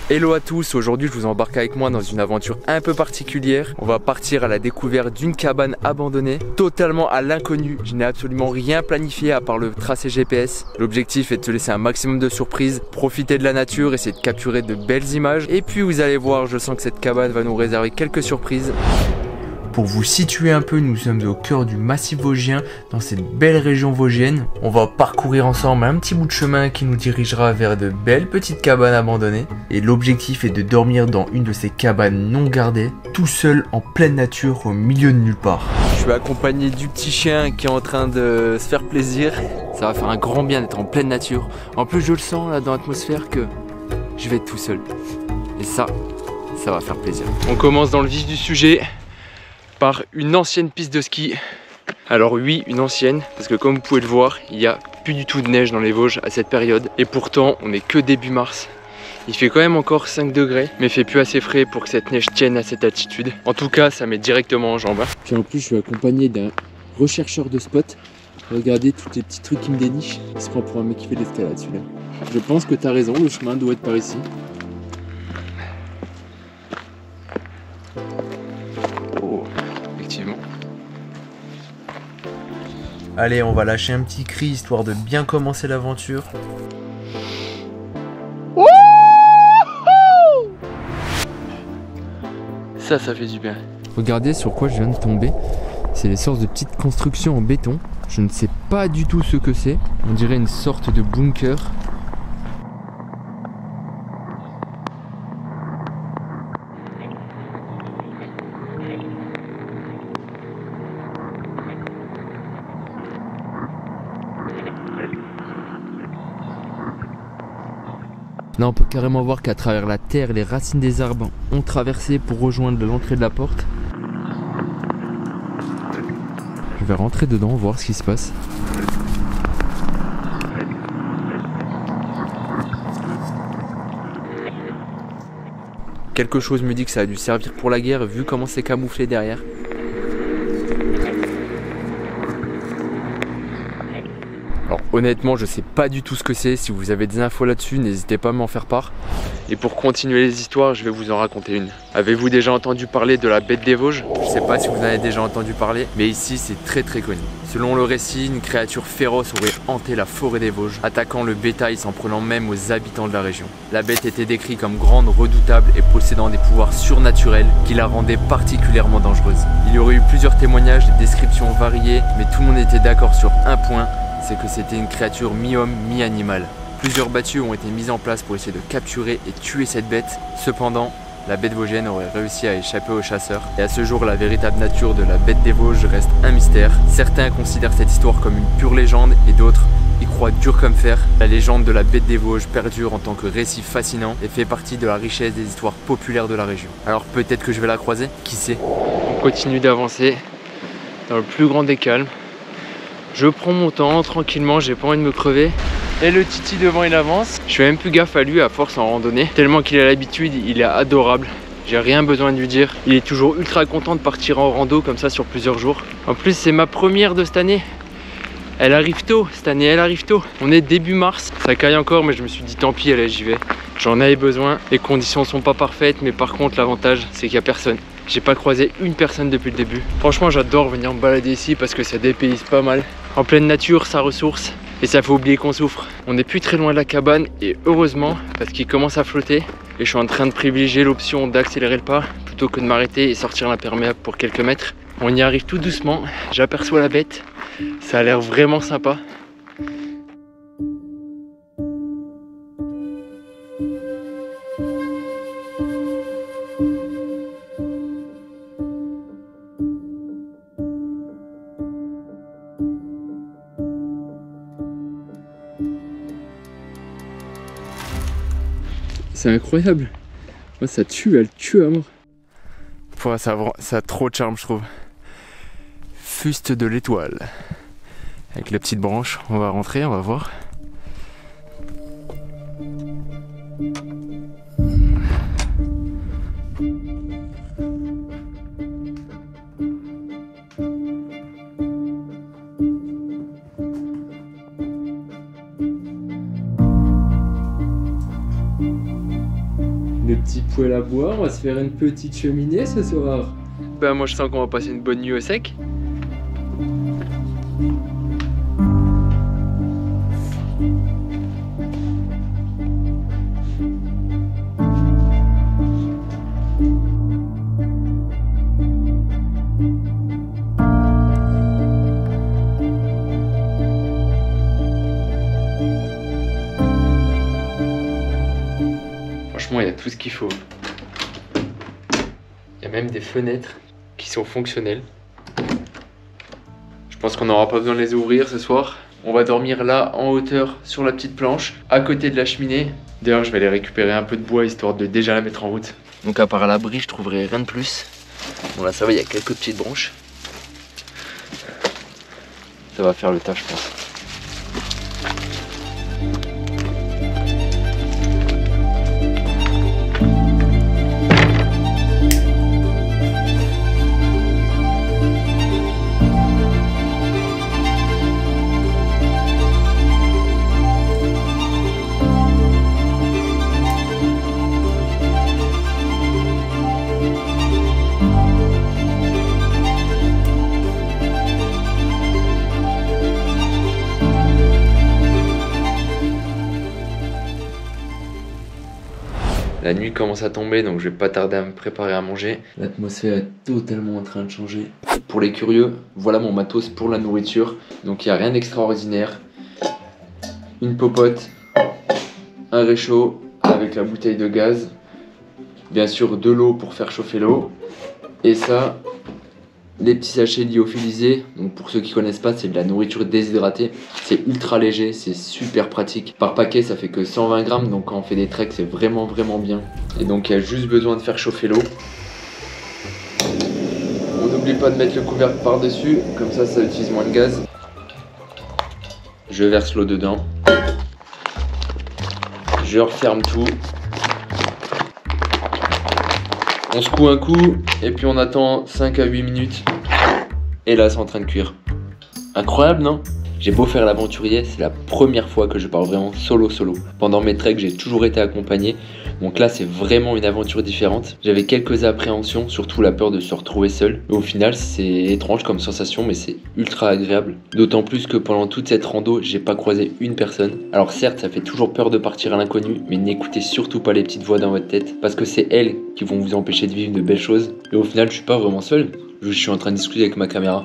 Hello à tous, aujourd'hui je vous embarque avec moi dans une aventure un peu particulière. On va partir à la découverte d'une cabane abandonnée, totalement à l'inconnu. Je n'ai absolument rien planifié à part le tracé GPS. L'objectif est de te laisser un maximum de surprises, profiter de la nature, essayer de capturer de belles images. Et puis vous allez voir, je sens que cette cabane va nous réserver quelques surprises. Pour vous situer un peu, nous sommes au cœur du massif vosgien, dans cette belle région vosgienne. On va parcourir ensemble un petit bout de chemin qui nous dirigera vers de belles petites cabanes abandonnées. Et l'objectif est de dormir dans une de ces cabanes non gardées, tout seul en pleine nature au milieu de nulle part. Je suis accompagné du petit chien qui est en train de se faire plaisir. Ça va faire un grand bien d'être en pleine nature. En plus je le sens là dans l'atmosphère que je vais être tout seul. Et ça va faire plaisir. On commence dans le vif du sujet. Par une ancienne piste de ski. Alors oui, une ancienne, parce que comme vous pouvez le voir, il n'y a plus du tout de neige dans les Vosges à cette période. Et pourtant, on n'est que début mars. Il fait quand même encore 5 degrés, mais il fait plus assez frais pour que cette neige tienne à cette altitude. En tout cas, ça met directement en jambes. Puis en plus, je suis accompagné d'un rechercheur de spots. Regardez tous les petits trucs qui me dénichent. Il se prend pour un mec qui fait de l'escalade celui-là. Je pense que tu as raison, le chemin doit être par ici. Allez, on va lâcher un petit cri histoire de bien commencer l'aventure. Ça fait du bien. Regardez sur quoi je viens de tomber. C'est les sortes de petites constructions en béton. Je ne sais pas du tout ce que c'est. On dirait une sorte de bunker. Là on peut carrément voir qu'à travers la terre, les racines des arbres ont traversé pour rejoindre l'entrée de la porte. Je vais rentrer dedans, voir ce qui se passe. Quelque chose me dit que ça a dû servir pour la guerre vu comment c'est camouflé derrière. Alors honnêtement je sais pas du tout ce que c'est, si vous avez des infos là-dessus n'hésitez pas à m'en faire part. Et pour continuer les histoires je vais vous en raconter une. Avez-vous déjà entendu parler de la bête des Vosges? Je sais pas si vous en avez déjà entendu parler, mais ici c'est très connu. Selon le récit, une créature féroce aurait hanté la forêt des Vosges, attaquant le bétail s'en prenant même aux habitants de la région. La bête était décrite comme grande, redoutable et possédant des pouvoirs surnaturels qui la rendaient particulièrement dangereuse. Il y aurait eu plusieurs témoignages, des descriptions variées, mais tout le monde était d'accord sur un point, c'est que c'était une créature mi-homme, mi-animal. Plusieurs battues ont été mises en place pour essayer de capturer et tuer cette bête. Cependant, la bête vosgienne aurait réussi à échapper aux chasseurs. Et à ce jour, la véritable nature de la bête des Vosges reste un mystère. Certains considèrent cette histoire comme une pure légende et d'autres y croient dur comme fer. La légende de la bête des Vosges perdure en tant que récit fascinant et fait partie de la richesse des histoires populaires de la région. Alors peut-être que je vais la croiser, qui sait? On continue d'avancer dans le plus grand des calmes. Je prends mon temps tranquillement, j'ai pas envie de me crever. Et le Titi devant il avance. Je fais même plus gaffe à lui à force en randonnée. Tellement qu'il a l'habitude, il est adorable. J'ai rien besoin de lui dire. Il est toujours ultra content de partir en rando comme ça sur plusieurs jours. En plus c'est ma première de cette année. Elle arrive tôt, cette année elle arrive tôt. On est début mars, ça caille encore mais je me suis dit tant pis, allez j'y vais. J'en avais besoin, les conditions sont pas parfaites mais par contre l'avantage c'est qu'il y a personne. J'ai pas croisé une personne depuis le début. Franchement j'adore venir me balader ici parce que ça dépayse pas mal. En pleine nature, ça ressource et ça fait oublier qu'on souffre. On n'est plus très loin de la cabane et heureusement parce qu'il commence à flotter. Et je suis en train de privilégier l'option d'accélérer le pas plutôt que de m'arrêter et sortir l'imperméable pour quelques mètres. On y arrive tout doucement, j'aperçois la bête. Ça a l'air vraiment sympa. C'est incroyable. Moi, ça tue, elle tue à mort. Ouais, ça a trop de charme, je trouve. Fuste de l'étoile. Avec la petite branche, on va rentrer, on va voir. Le petit poêle à bois, on va se faire une petite cheminée ce soir. Bah moi je sens qu'on va passer une bonne nuit au sec. Franchement, il y a tout ce qu'il faut. Il y a même des fenêtres qui sont fonctionnelles. Je pense qu'on n'aura pas besoin de les ouvrir ce soir. On va dormir là, en hauteur, sur la petite planche, à côté de la cheminée. D'ailleurs, je vais aller récupérer un peu de bois, histoire de déjà la mettre en route. Donc à part l'abri, je trouverai rien de plus. Bon là, ça va, il y a quelques petites branches. Ça va faire le taf, je pense. La nuit commence à tomber, donc je vais pas tarder à me préparer à manger. L'atmosphère est totalement en train de changer. Pour les curieux, voilà mon matos pour la nourriture. Donc il n'y a rien d'extraordinaire. Une popote, un réchaud avec la bouteille de gaz. Bien sûr de l'eau pour faire chauffer l'eau. Et ça, les petits sachets lyophilisés. Donc pour ceux qui connaissent pas, c'est de la nourriture déshydratée. C'est ultra léger, c'est super pratique. Par paquet, ça fait que 120 grammes. Donc quand on fait des treks, c'est vraiment bien. Et donc il y a juste besoin de faire chauffer l'eau. On n'oublie pas de mettre le couvercle par-dessus. Comme ça utilise moins de gaz. Je verse l'eau dedans. Je referme tout. On secoue un coup et puis on attend 5 à 8 minutes. Et là c'est en train de cuire. Incroyable, non? J'ai beau faire l'aventurier, c'est la première fois que je pars vraiment solo. Pendant mes treks, j'ai toujours été accompagné. Donc là, c'est vraiment une aventure différente. J'avais quelques appréhensions, surtout la peur de se retrouver seul. Mais au final, c'est étrange comme sensation, mais c'est ultra agréable. D'autant plus que pendant toute cette rando, j'ai pas croisé une personne. Alors certes, ça fait toujours peur de partir à l'inconnu, mais n'écoutez surtout pas les petites voix dans votre tête, parce que c'est elles qui vont vous empêcher de vivre de belles choses. Et au final, je suis pas vraiment seul. Je suis en train de discuter avec ma caméra.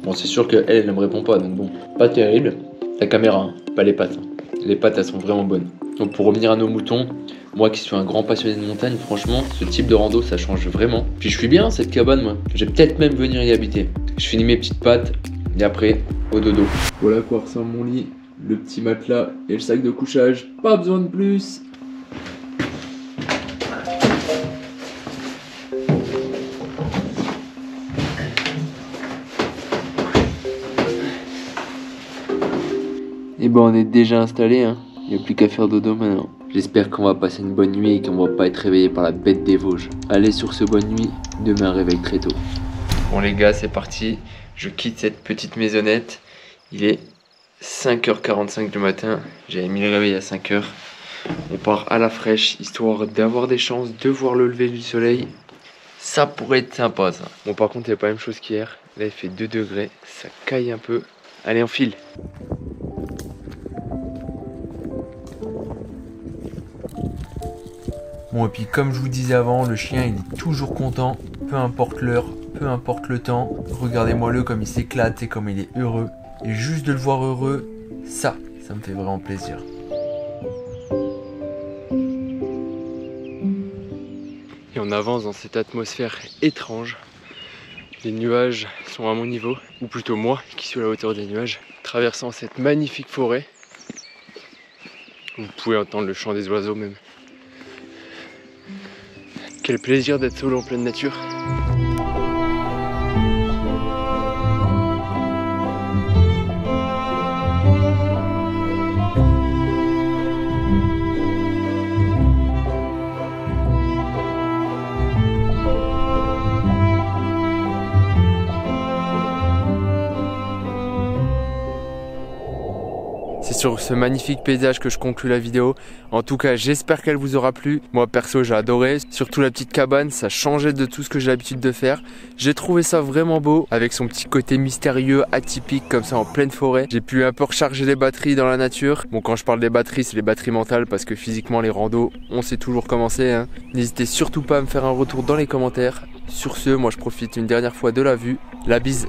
Bon, c'est sûr qu'elle, elle ne me répond pas, donc bon, pas terrible. La caméra, hein, pas les pattes. Les pattes, elles sont vraiment bonnes. Donc pour revenir à nos moutons, moi qui suis un grand passionné de montagne, franchement, ce type de rando, ça change vraiment. Puis je suis bien cette cabane, moi. Je vais peut-être même venir y habiter. Je finis mes petites pattes, et après, au dodo. Voilà à quoi ressemble mon lit, le petit matelas et le sac de couchage. Pas besoin de plus. Et ben on est déjà installé, hein. Il n'y a plus qu'à faire dodo maintenant. J'espère qu'on va passer une bonne nuit et qu'on va pas être réveillé par la bête des Vosges. Allez sur ce bonne nuit, demain réveille très tôt. Bon les gars, c'est parti. Je quitte cette petite maisonnette. Il est 5h45 du matin. J'avais mis le réveil à 5h. On part à la fraîche, histoire d'avoir des chances de voir le lever du soleil. Ça pourrait être sympa ça. Bon par contre, il n'y a pas la même chose qu'hier. Là il fait 2 degrés, ça caille un peu. Allez, on file. Bon, et puis comme je vous disais avant, le chien il est toujours content, peu importe l'heure, peu importe le temps. Regardez-moi-le comme il s'éclate et comme il est heureux. Et juste de le voir heureux, ça me fait vraiment plaisir. Et on avance dans cette atmosphère étrange. Les nuages sont à mon niveau, ou plutôt moi qui suis à la hauteur des nuages, traversant cette magnifique forêt. Vous pouvez entendre le chant des oiseaux même. Quel plaisir d'être solo en pleine nature. C'est sur ce magnifique paysage que je conclue la vidéo. En tout cas, j'espère qu'elle vous aura plu. Moi perso, j'ai adoré. Surtout la petite cabane, ça changeait de tout ce que j'ai l'habitude de faire. J'ai trouvé ça vraiment beau, avec son petit côté mystérieux, atypique, comme ça en pleine forêt. J'ai pu un peu recharger les batteries dans la nature. Bon, quand je parle des batteries, c'est les batteries mentales, parce que physiquement, les randos, on sait toujours comment c'est, hein. N'hésitez surtout pas à me faire un retour dans les commentaires. Sur ce, moi je profite une dernière fois de la vue. La bise.